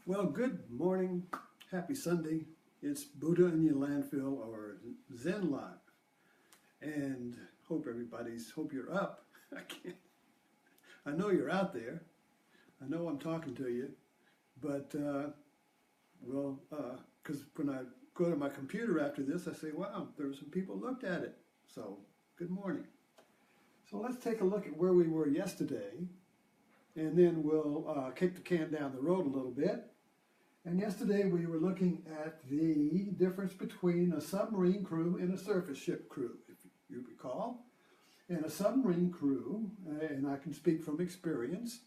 Well, good morning. Happy Sunday. It's Buddha in your landfill or Zen Lot. And hope you're up. I know you're out there. I know I'm talking to you. But, because when I go to my computer after this, I say, wow, there were some people looked at it. So, good morning. So let's take a look at where we were yesterday. And then we'll kick the can down the road a little bit. And yesterday we were looking at the difference between a submarine crew and a surface ship crew, if you recall. And a submarine crew, and I can speak from experience,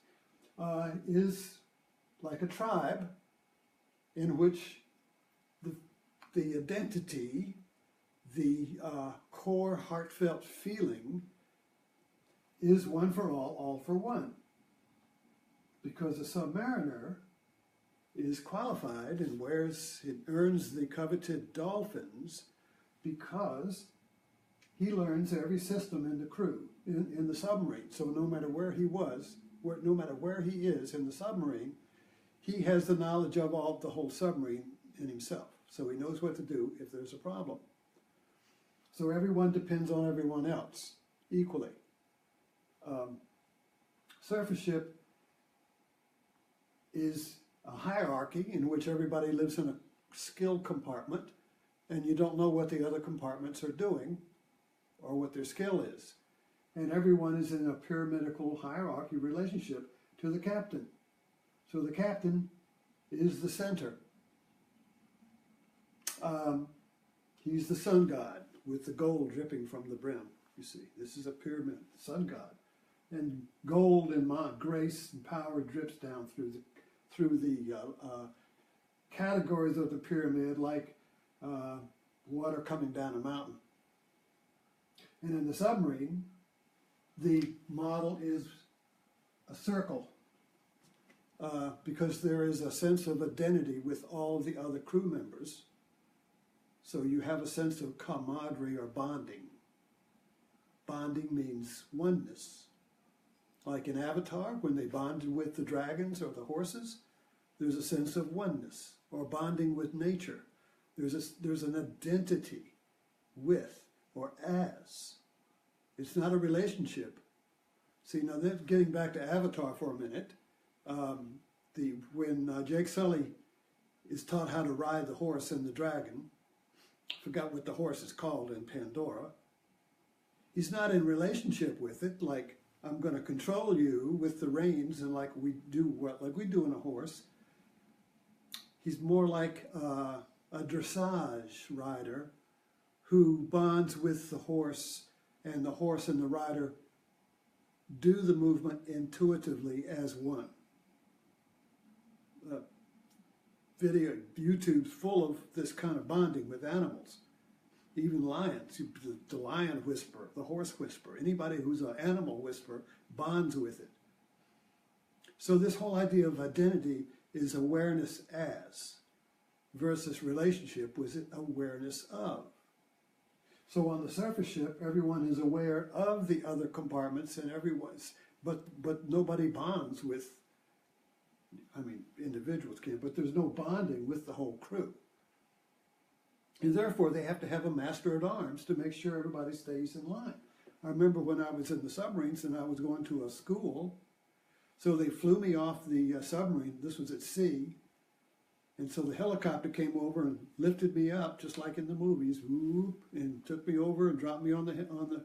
is like a tribe in which the identity, the core heartfelt feeling is one for all for one. Because a submariner is qualified and earns the coveted dolphins because he learns every system in the crew, in the submarine. So no matter where he is in the submarine, he has the knowledge of the whole submarine in himself. So he knows what to do if there's a problem. So everyone depends on everyone else equally. Surface ship is a hierarchy in which everybody lives in a skill compartment and you don't know what the other compartments are doing or what their skill is. And everyone is in a pyramidical hierarchy relationship to the captain. So the captain is the center. He's the sun god with the gold dripping from the brim. You see, this is a pyramid, sun god. And gold and grace and power drips down through the categories of the pyramid, like water coming down a mountain. And in the submarine, the model is a circle because there is a sense of identity with all the other crew members. So you have a sense of camaraderie or bonding. Bonding means oneness. Like in Avatar, when they bonded with the dragons or the horses, there's a sense of oneness, or bonding with nature. There's an identity with or as. It's not a relationship. See, now then, getting back to Avatar for a minute, when Jake Sully is taught how to ride the horse and the dragon, forgot what the horse is called in Pandora, he's not in relationship with it, like, I'm going to control you with the reins, and like we do in a horse. He's more like a dressage rider who bonds with the horse and the rider do the movement intuitively as one. YouTube's full of this kind of bonding with animals. Even lions, the lion whisperer, the horse whisperer, anybody who's an animal whisperer bonds with it. So this whole idea of identity is awareness as versus relationship was awareness of. So on the surface ship, everyone is aware of the other compartments and but nobody bonds with, individuals can, but there's no bonding with the whole crew. And therefore, they have to have a master at arms to make sure everybody stays in line. I remember when I was in the submarines and I was going to a school, so they flew me off the submarine. This was at sea. And so the helicopter came over and lifted me up, just like in the movies, whoop, and took me over and dropped me on the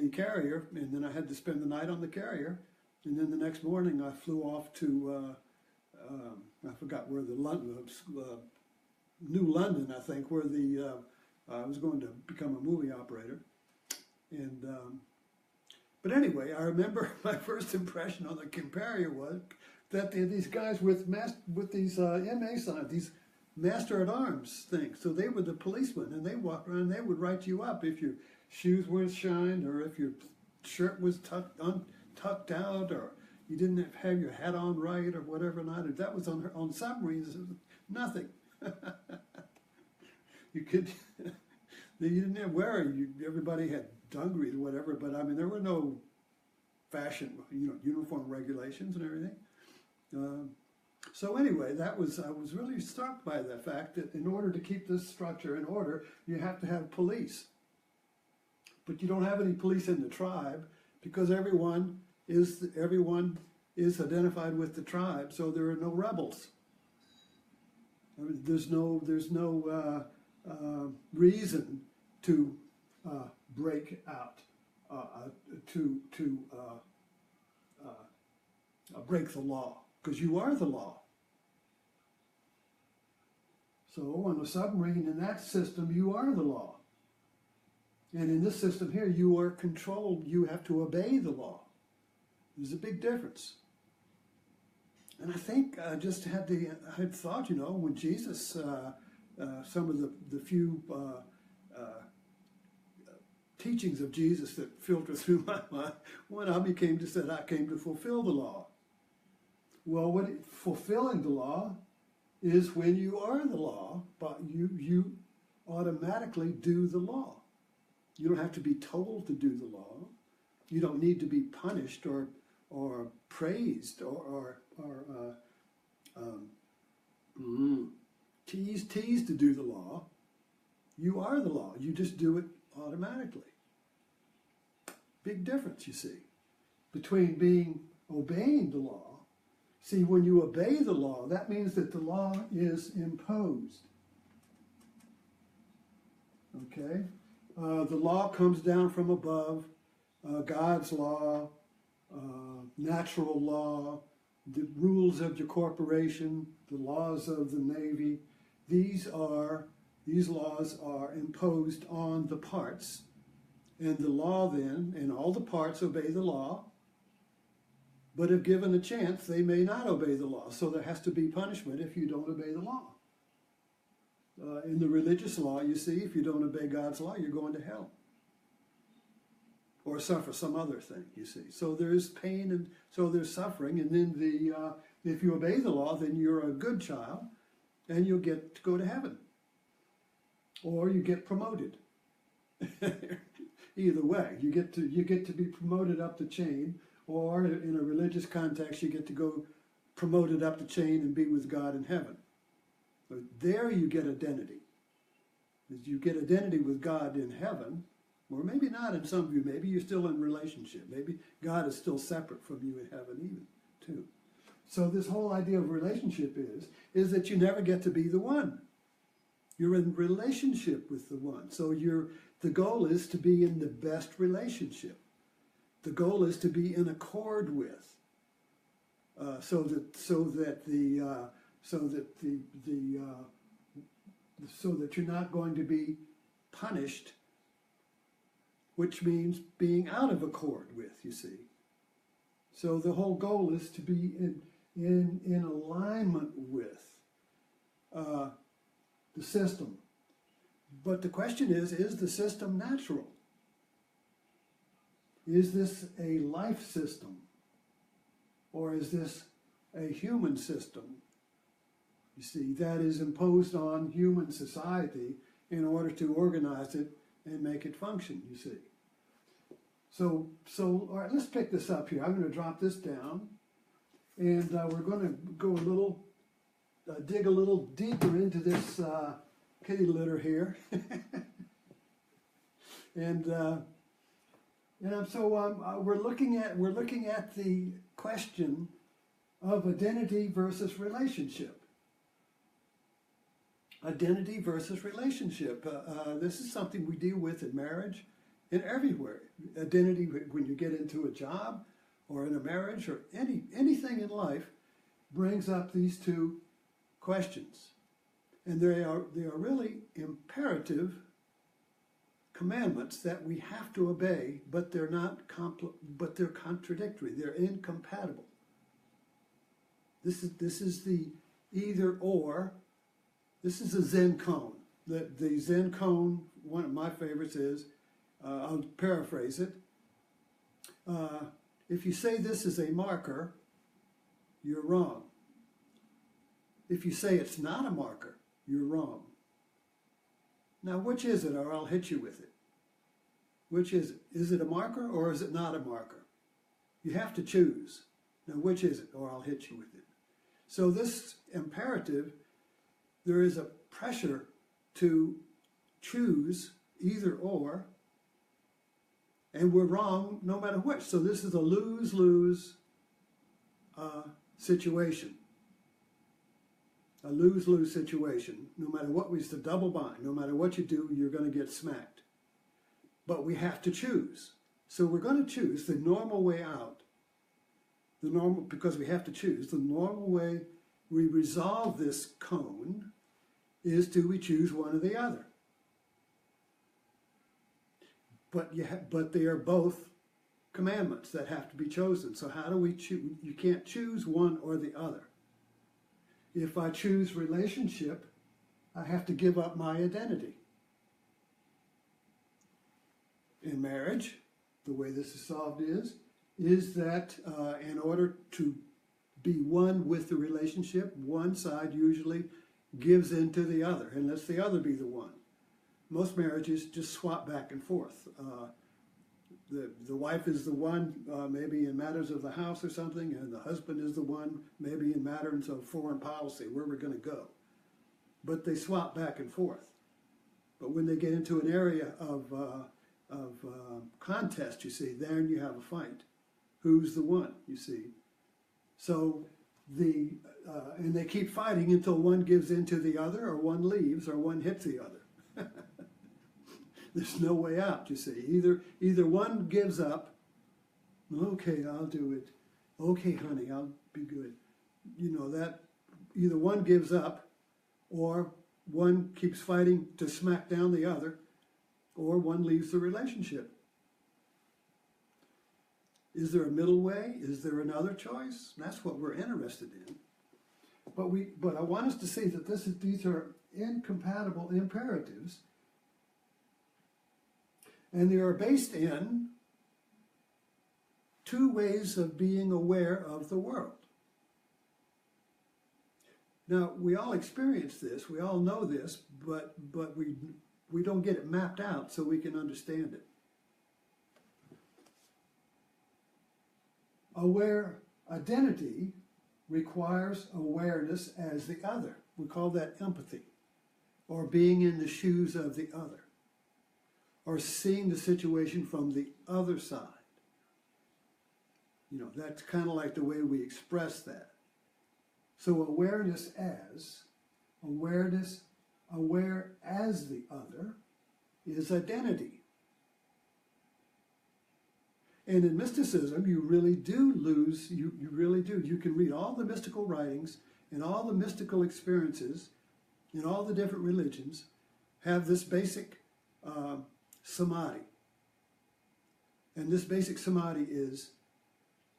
carrier. And then I had to spend the night on the carrier. And then the next morning, I flew off to, I forgot where New London, I think, where I was going to become a movie operator. And but anyway, I remember my first impression on the carrier was that these guys with these MA signs, these master at arms things. So they were the policemen, and they walked around and they would write you up if your shoes weren't shined, or if your shirt was tucked out, or you didn't have your hat on right, or whatever. Not that was on submarines. Nothing. You didn't have everybody had dungarees or whatever, but there were no fashion, uniform regulations and everything. So anyway, I was really struck by the fact that in order to keep this structure in order, you have to have police. But you don't have any police in the tribe because everyone is identified with the tribe, so there are no rebels. I mean, there's no reason to break out, to break the law, because you are the law. So on a submarine, in that system, you are the law. And in this system here, you are controlled. You have to obey the law. There's a big difference. And I think I just had thought, when Jesus, some of the few teachings of Jesus that filter through my mind, one of them came to say, I came to fulfill the law. Well, fulfilling the law is when you are the law, but you automatically do the law. You don't have to be told to do the law. You don't need to be punished or praised or teased to do the law. You are the law. You just do it automatically. Big difference, you see, between obeying the law. See, when you obey the law, that means that the law is imposed. Okay? The law comes down from above. God's law, natural law, the rules of your corporation, the laws of the Navy. These laws are imposed on the parts. And the law then, and all the parts obey the law, but if given a chance, they may not obey the law. So there has to be punishment if you don't obey the law. In the religious law, you see, if you don't obey God's law, you're going to hell. Or suffer some other thing, you see. So there's pain and so there's suffering. And then if you obey the law, then you're a good child and you'll get to go to heaven. Or you get promoted. Either way, you get to be promoted up the chain, or in a religious context, you get to go promoted up the chain and be with God in heaven. But there you get identity. You get identity with God in heaven, or maybe not in some of you. Maybe you're still in relationship. Maybe God is still separate from you in heaven even, too. So this whole idea of relationship is that you never get to be the one. You're in relationship with the one. So the goal is to be in the best relationship. The goal is to be in accord with, so that you're not going to be punished, which means being out of accord with. You see. So the whole goal is to be in alignment with the system. But the question is the system natural? Is this a life system? Or is this a human system? You see, that is imposed on human society in order to organize it and make it function, you see. So all right, let's pick this up here. I'm going to drop this down, and we're going to go dig a little deeper into this kitty litter here. We're looking at the question of identity versus relationship. Identity versus relationship. This is something we deal with in marriage and everywhere. Identity when you get into a job or in a marriage or anything in life brings up these two questions. And they are really imperative commandments that we have to obey, but they're they're contradictory. They're incompatible. This is the either or. This is a Zen cone. The Zen cone, one of my favorites is, I'll paraphrase it. If you say this is a marker, you're wrong. If you say it's not a marker, you're wrong. Now, which is it, or I'll hit you with it? Which is it? Is it a marker, or is it not a marker? You have to choose. Now, which is it, or I'll hit you with it? So this imperative, there is a pressure to choose either or, and we're wrong no matter which. So this is a lose-lose situation. A lose-lose situation. No matter what, it's a double bind. No matter what you do, you're going to get smacked. But we have to choose. So we're going to choose the normal way out. Because we have to choose, the normal way we resolve this cone is we choose one or the other. But they are both commandments that have to be chosen. So how do we choose? You can't choose one or the other. If I choose relationship, I have to give up my identity. In marriage, the way this is solved is that in order to be one with the relationship, one side usually gives in to the other and lets the other be the one. Most marriages just swap back and forth. The wife is the one maybe in matters of the house or something, and the husband is the one maybe in matters of foreign policy, where we're going to go. But they swap back and forth. But when they get into an area of contest, you see, then you have a fight. Who's the one, you see? So and they keep fighting until one gives in to the other, or one leaves, or one hits the other. There's no way out, you see. Either one gives up. Okay, I'll do it. Okay, honey, I'll be good. You know, that either one gives up, or one keeps fighting to smack down the other, or one leaves the relationship. Is there a middle way? Is there another choice? That's what we're interested in. But I want us to see that these are incompatible imperatives, and they are based in two ways of being aware of the world. Now, we all experience this, we all know this, but we don't get it mapped out so we can understand it. Aware identity requires awareness as the other. We call that empathy, or being in the shoes of the other, or seeing the situation from the other side. You know, that's kind of like the way we express that. So aware as the other is identity. And in mysticism, you really do lose, you really do. You can read all the mystical writings and all the mystical experiences in all the different religions have this basic samadhi. And this basic samadhi is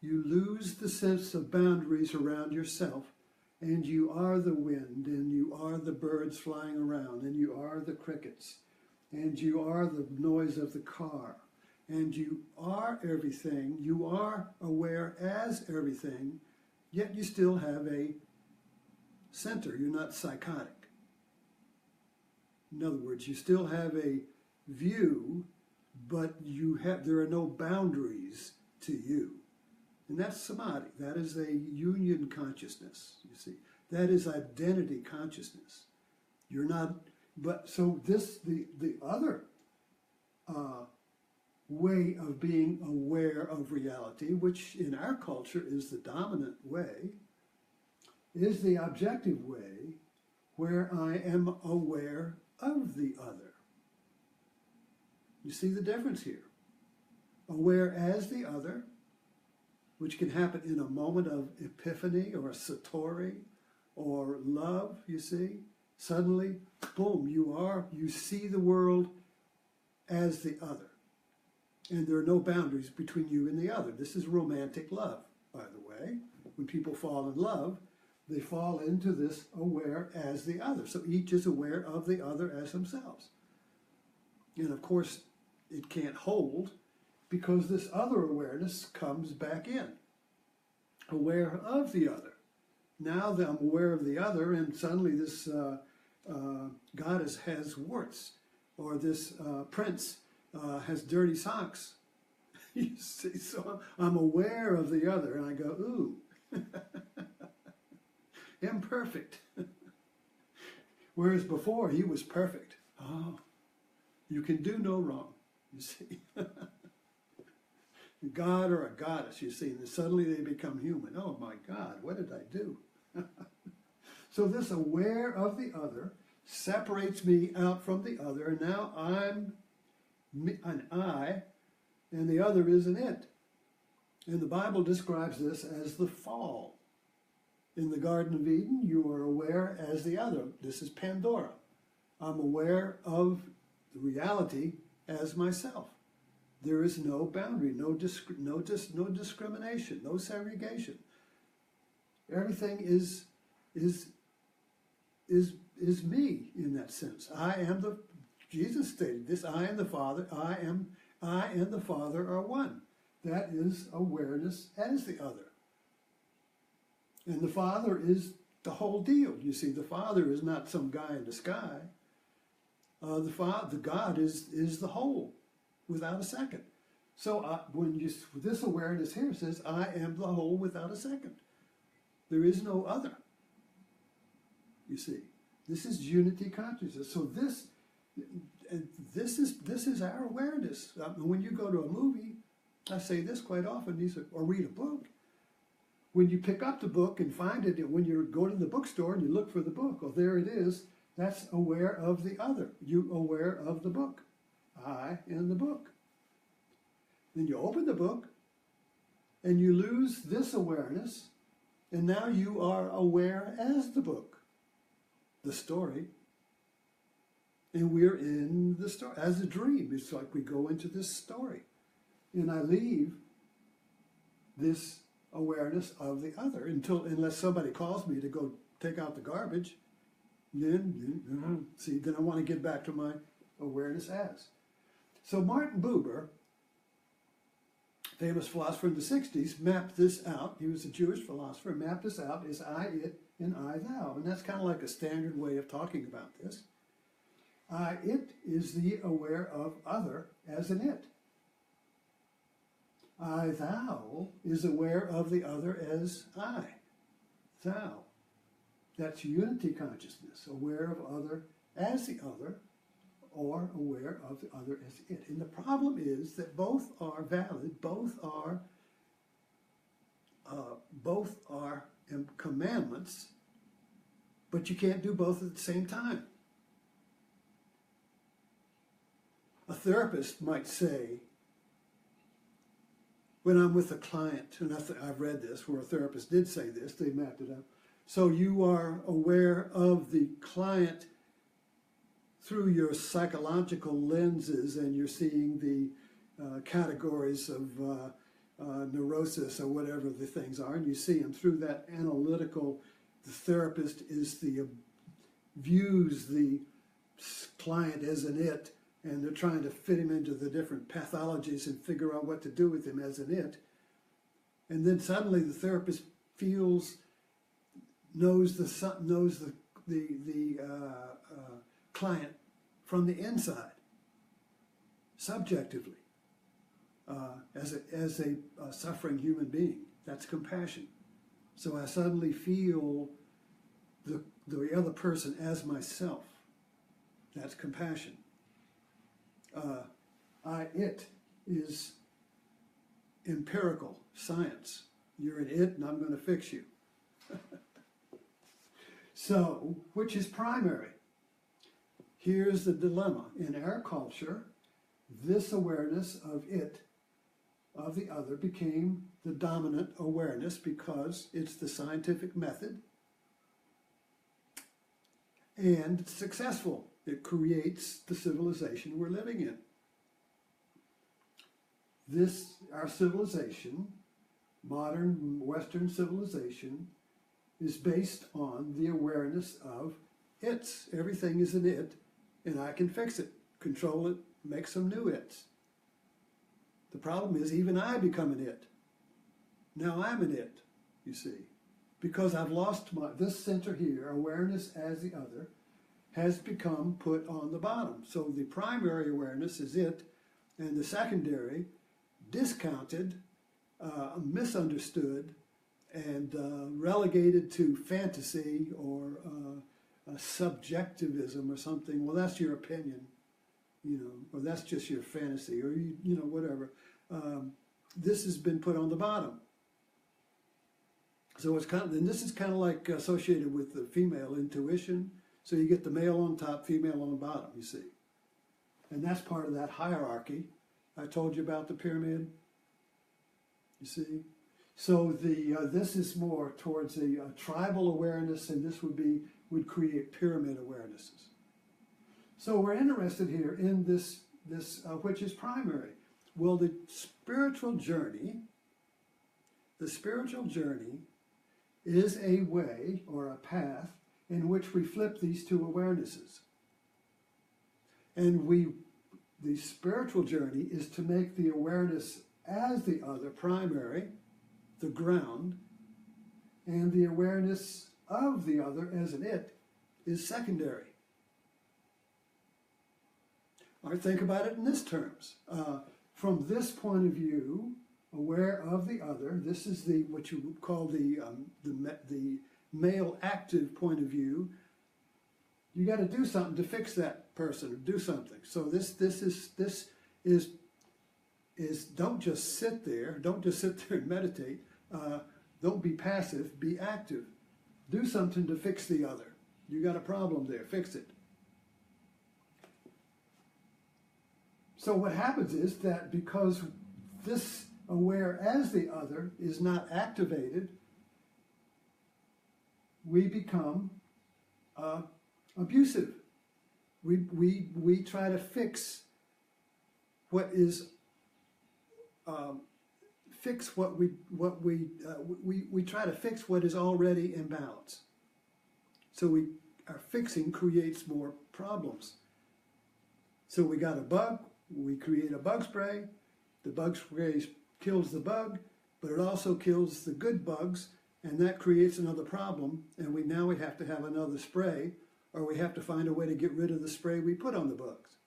you lose the sense of boundaries around yourself, and you are the wind, and you are the birds flying around, and you are the crickets, and you are the noise of the car. And you are everything, you are aware as everything, yet you still have a center. You're not psychotic. In other words, you still have a view, but there are no boundaries to you. And that's samadhi. That is a union consciousness, you see. That is identity consciousness. You're not, but so the other way of being aware of reality, which in our culture is the dominant way, is the objective way where I am aware of the other. You see the difference here. Aware as the other, which can happen in a moment of epiphany or satori or love, you see. Suddenly, boom, you see the world as the other. And there are no boundaries between you and the other. This is romantic love, by the way. When people fall in love, they fall into this aware as the other. So each is aware of the other as themselves. And of course, it can't hold because this other awareness comes back in. Aware of the other. Now that I'm aware of the other, and suddenly this goddess has warts, or this prince has dirty socks. You see, so I'm aware of the other, and I go, ooh. imperfect. Whereas before he was perfect. Oh, you can do no wrong, you see. A god or a goddess, you see, and suddenly they become human. Oh my God, what did I do? So this aware of the other separates me out from the other, and now I'm an I, and the other is an it. And the Bible describes this as the fall. In the Garden of Eden, you are aware as the other. This is Pandora. I'm aware of the reality as myself. There is no boundary, no discrimination, no segregation. Everything is me in that sense. I am the, Jesus stated this, I and the Father, I and the Father are one. That is awareness as the other. And the Father is the whole deal. You see, the Father is not some guy in the sky. The God is the whole, without a second. So this awareness here says, I am the whole without a second. There is no other. You see, this is unity consciousness. So this is our awareness. When you go to a movie, I say this quite often, or read a book. When you pick up the book and find it, when you go to the bookstore and you look for the book, well, there it is. That's aware of the other. You aware of the book. I and the book. Then you open the book and you lose this awareness, and now you are aware as the book, the story. And we're in the story as a dream. It's like we go into this story. And I leave this awareness of the other unless somebody calls me to go take out the garbage. Then I want to get back to my awareness as. So Martin Buber, famous philosopher in the 60s, mapped this out. He was a Jewish philosopher, mapped this out as I, it, and I, thou. And that's kind of like a standard way of talking about this. I, it is the aware of other as an it. I, thou is aware of the other as I, thou. That's unity consciousness, aware of other as the other, or aware of the other as it. And the problem is that both are valid, both are commandments, but you can't do both at the same time. A therapist might say, when I'm with a client, and I've read this where a therapist did say this, they mapped it out. So you are aware of the client through your psychological lenses, and you're seeing the categories of neurosis or whatever the things are, and you see them through that analytical. The therapist views the client as an it, and they're trying to fit him into the different pathologies and figure out what to do with him as an it. And then suddenly the therapist knows the client from the inside, subjectively, as a suffering human being. That's compassion. So I suddenly feel the other person as myself. That's compassion. It is empirical science. You're an it, and I'm going to fix you. So, which is primary? Here's the dilemma. In our culture, this awareness of it, of the other, became the dominant awareness because it's the scientific method and it's successful. It creates the civilization we're living in. Our civilization, modern Western civilization, is based on the awareness of it's. Everything is an it, and I can fix it, control it, make some new its. The problem is even I become an it. Now I'm an it, you see, because I've lost this center here, awareness as the other, has become put on the bottom. So the primary awareness is it, and the secondary, discounted, misunderstood, and relegated to fantasy or subjectivism or something. Well, that's your opinion, or that's just your fantasy, or whatever. This has been put on the bottom. So and this is kind of like associated with the female intuition. So you get the male on top, female on the bottom, you see. And that's part of that hierarchy. I told you about the pyramid, you see. So this is more towards a tribal awareness, and this would create pyramid awarenesses. So we're interested here in this which is primary. Well, the spiritual journey is a way or a path in which we flip these two awarenesses. And the spiritual journey is to make the awareness as the other primary, the ground, and the awareness of the other as an it is secondary. All right, think about it in this terms. From this point of view, aware of the other, this is what you would call the male active point of view. You got to do something to fix that person, or do something. So this is don't just sit there and meditate. Don't be passive, be active. Do something to fix the other. You got a problem there, fix it. So what happens is that because this aware as the other is not activated, we become abusive. We try to fix what is we try to fix what is already in balance. So our fixing creates more problems. So we got a bug, we create a bug spray. The bug spray kills the bug, but it also kills the good bugs, and that creates another problem. And now we have to have another spray, or we have to find a way to get rid of the spray we put on the bugs.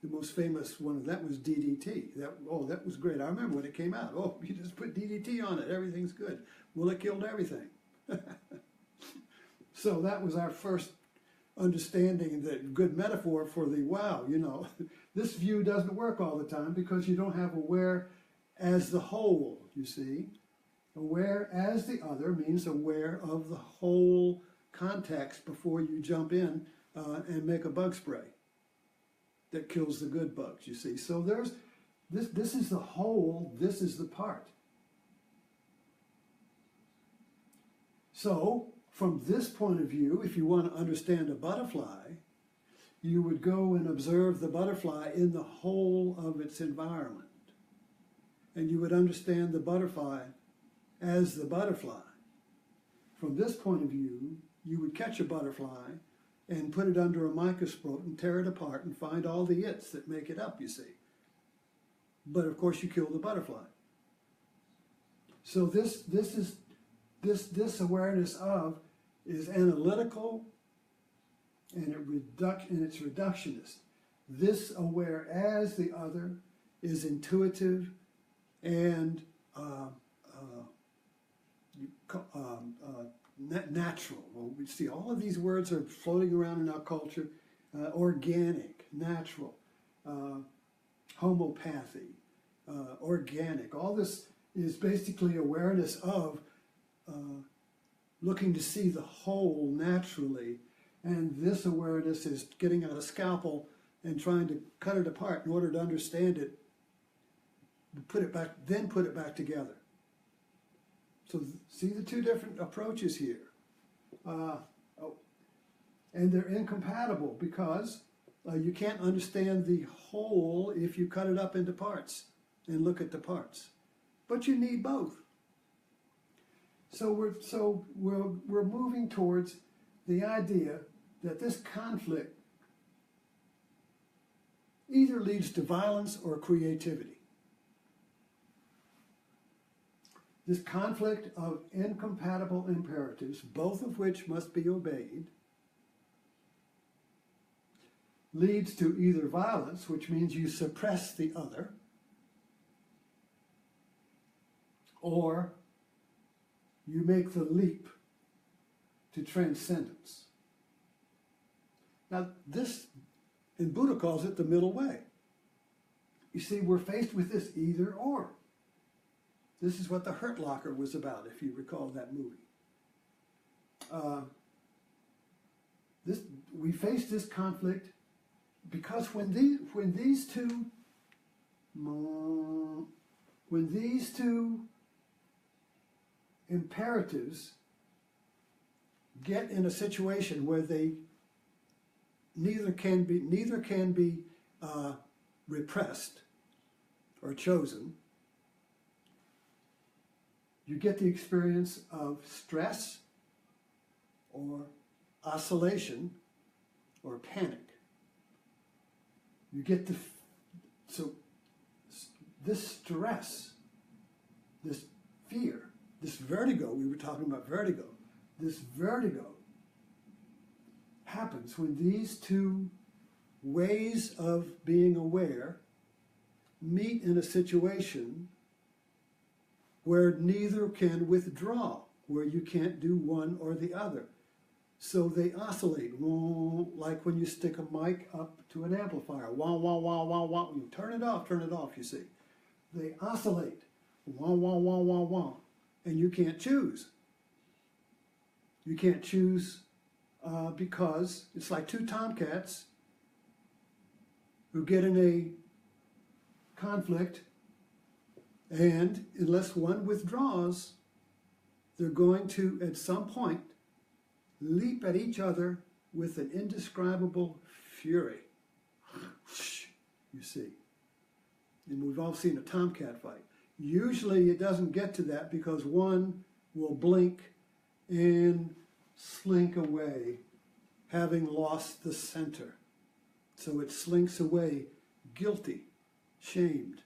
The most famous one of that was DDT. That was great. I remember when it came out. Oh, you just put DDT on it, everything's good. Well, it killed everything. So that was our first understanding, that good metaphor for this view doesn't work all the time because you don't have aware as the whole, you see. Aware as the other means aware of the whole context before you jump in and make a bug spray that kills the good bugs, you see. So there's this is the whole, this is the part. So from this point of view, if you want to understand a butterfly, you would go and observe the butterfly in the whole of its environment. And you would understand the butterfly as the butterfly. From this point of view, you would catch a butterfly and put it under a microscope and tear it apart and find all the its that make it up, you see. But of course you kill the butterfly. So this awareness of is analytical, and it's reductionist. This aware as the other is intuitive and natural. Well, we see all of these words are floating around in our culture. Organic, natural, homeopathy, organic. All this is basically awareness of looking to see the whole naturally. And this awareness is getting out a scalpel and trying to cut it apart in order to understand it, put it back together. So see the two different approaches here. And they're incompatible because you can't understand the whole if you cut it up into parts and look at the parts. But you need both. So we're moving towards the idea that this conflict either leads to violence or creativity. This conflict of incompatible imperatives, both of which must be obeyed, leads to either violence, which means you suppress the other, or you make the leap to transcendence. Now this, and Buddha calls it the middle way. You see, we're faced with this either or. This is what the Hurt Locker was about, if you recall that movie. We face this conflict because when these two imperatives get in a situation where they neither can be repressed or chosen, you get the experience of stress or oscillation or panic. You get so this stress, this fear, this vertigo, we were talking about vertigo, this vertigo happens when these two ways of being aware meet in a situation where neither can withdraw, where you can't do one or the other. So they oscillate, like when you stick a mic up to an amplifier, wah, wah, wah, wah, wah. You turn it off, you see. They oscillate, wah, wah, wah, wah, wah. And you can't choose. You can't choose because it's like two tomcats who get in a conflict, and unless one withdraws, they're going to, at some point, leap at each other with an indescribable fury. You see. And we've all seen a tomcat fight. Usually it doesn't get to that because one will blink and slink away, having lost the center. So it slinks away guilty, shamed,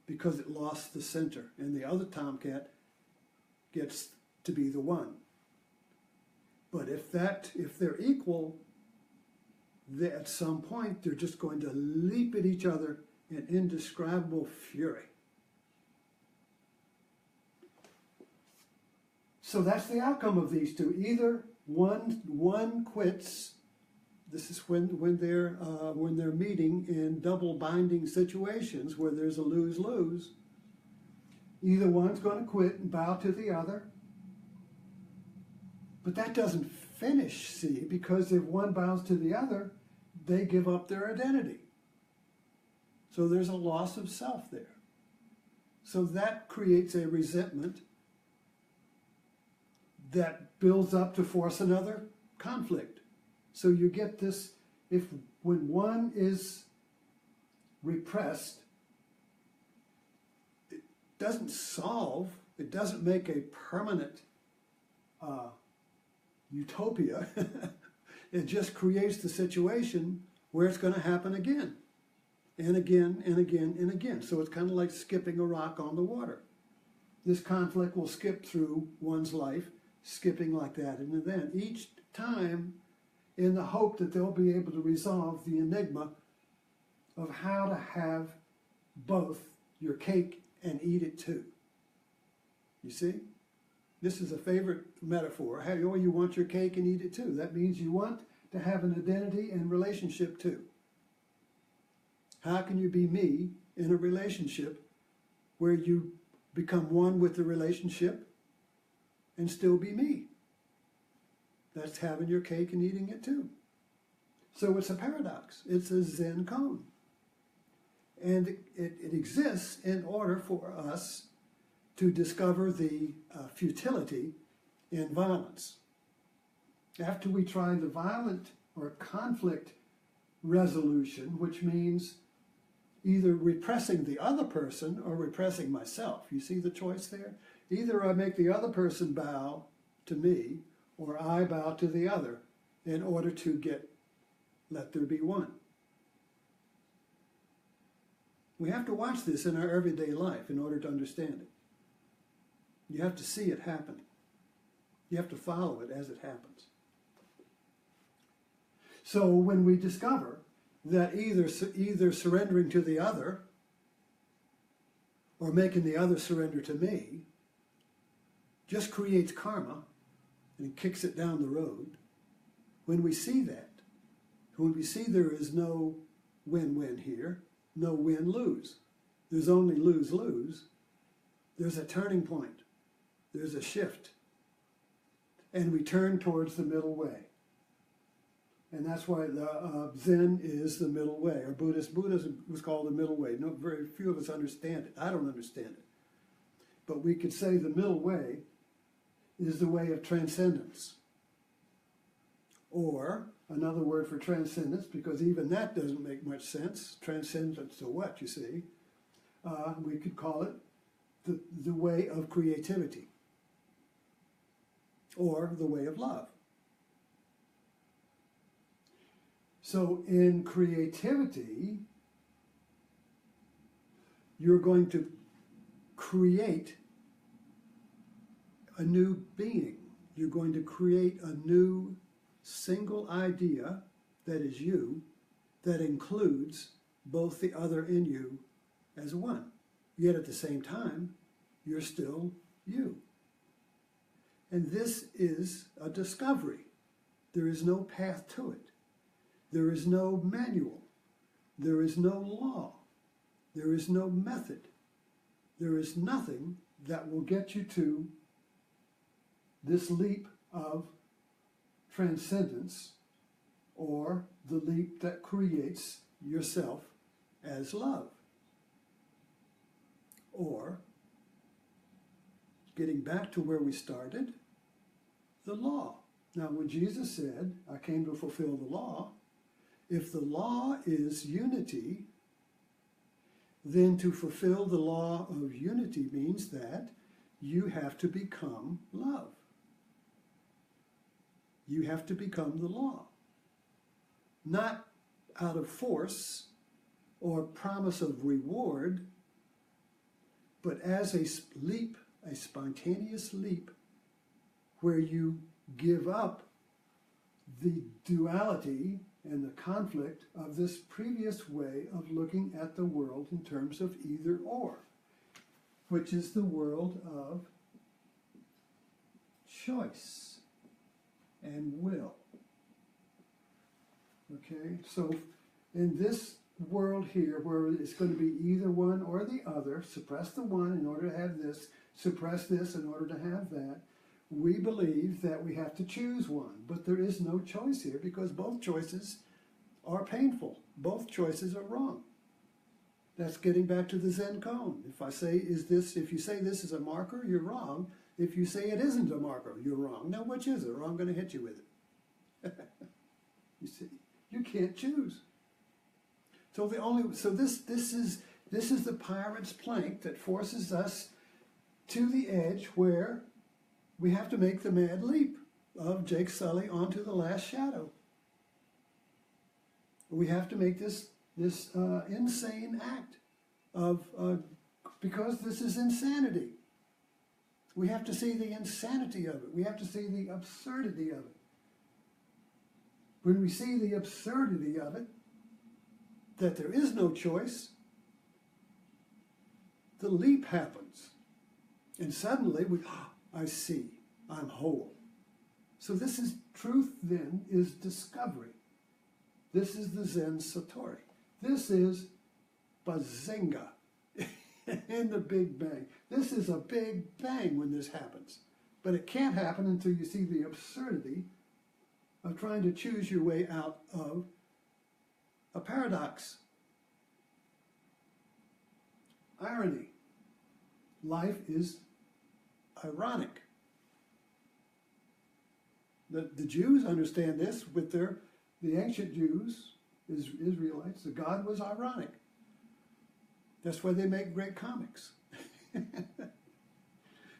because it lost the center. And the other tomcat gets to be the one. But if they're equal, at some point they're just going to leap at each other in indescribable fury. So that's the outcome of these two. Either one quits. This is when they're meeting in double binding situations where there's a lose-lose. Either one's going to quit and bow to the other. But that doesn't finish, see, because if one bows to the other, they give up their identity. So there's a loss of self there. So that creates a resentment that builds up to force another conflict. So you get this, when one is repressed, it doesn't solve, it doesn't make a permanent utopia. It just creates the situation where it's going to happen again and again and again and again. So it's kind of like skipping a rock on the water. This conflict will skip through one's life, skipping like that and then each time in the hope that they'll be able to resolve the enigma of how to have both your cake and eat it too. You see? This is a favorite metaphor. How you want your cake and eat it too. That means you want to have an identity and relationship too. How can you be me in a relationship where you become one with the relationship and still be me? That's having your cake and eating it too. So it's a paradox. It's a Zen cone. And it exists in order for us to discover the futility in violence. After we try the violent or conflict resolution, which means either repressing the other person or repressing myself. You see the choice there? Either I make the other person bow to me, or I bow to the other in order to let there be one. We have to watch this in our everyday life in order to understand it. You have to see it happening. You have to follow it as it happens. So when we discover that either surrendering to the other or making the other surrender to me just creates karma and kicks it down the road, when we see that, when we see there is no win-win here, no win-lose, there's only lose-lose, there's a turning point, there's a shift, and we turn towards the middle way. And that's why the Zen is the middle way, or Buddhism was called the middle way. No, very few of us understand it. I don't understand it. But we could say the middle way is the way of transcendence. Or, another word for transcendence, because even that doesn't make much sense. Transcendence to what, you see? We could call it the way of creativity. Or the way of love. So in creativity, you're going to create a new being. You're going to create a new single idea that is you, that includes both the other in you as one. Yet at the same time, you're still you. And this is a discovery. There is no path to it. There is no manual. There is no law. There is no method. There is nothing that will get you to this leap of transcendence, or the leap that creates yourself as love. Or, getting back to where we started, the law. Now, when Jesus said, I came to fulfill the law, if the law is unity, then to fulfill the law of unity means that you have to become love. You have to become the law. Not out of force or promise of reward, but as a leap, a spontaneous leap, where you give up the duality and the conflict of this previous way of looking at the world in terms of either or, which is the world of choice and will. Okay, so in this world here, where it's going to be either one or the other, suppress the one in order to have this, suppress this in order to have that, we believe that we have to choose one. But there is no choice here, because both choices are painful. Both choices are wrong. That's getting back to the Zen cone. If you say this is a marker, you're wrong. If you say it isn't a marker, you're wrong. Now which is it? Or I'm going to hit you with it. You see, you can't choose. So this is the pirate's plank that forces us to the edge where we have to make the mad leap of Jake Sully onto the last shadow. We have to make this insane act of because this is insanity. We have to see the insanity of it. We have to see the absurdity of it. When we see the absurdity of it, that there is no choice, the leap happens. And suddenly I see, I'm whole. So this is truth then, is discovery. This is the Zen Satori. This is Bazinga in the Big Bang. This is a big bang when this happens. But it can't happen until you see the absurdity of trying to choose your way out of a paradox. Irony. Life is ironic. The Jews understand this with the ancient Jews, Israelites. The God was ironic. That's why they make great comics. You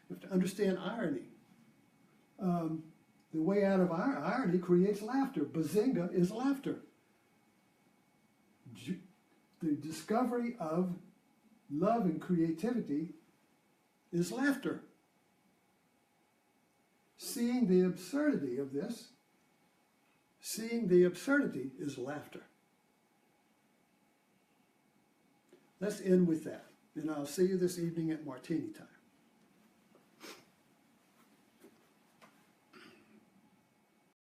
have to understand irony. The way out of irony creates laughter. Bazinga is laughter. The discovery of love and creativity is laughter. Seeing the absurdity of this, seeing the absurdity is laughter. Let's end with that, and I'll see you this evening at Martini time.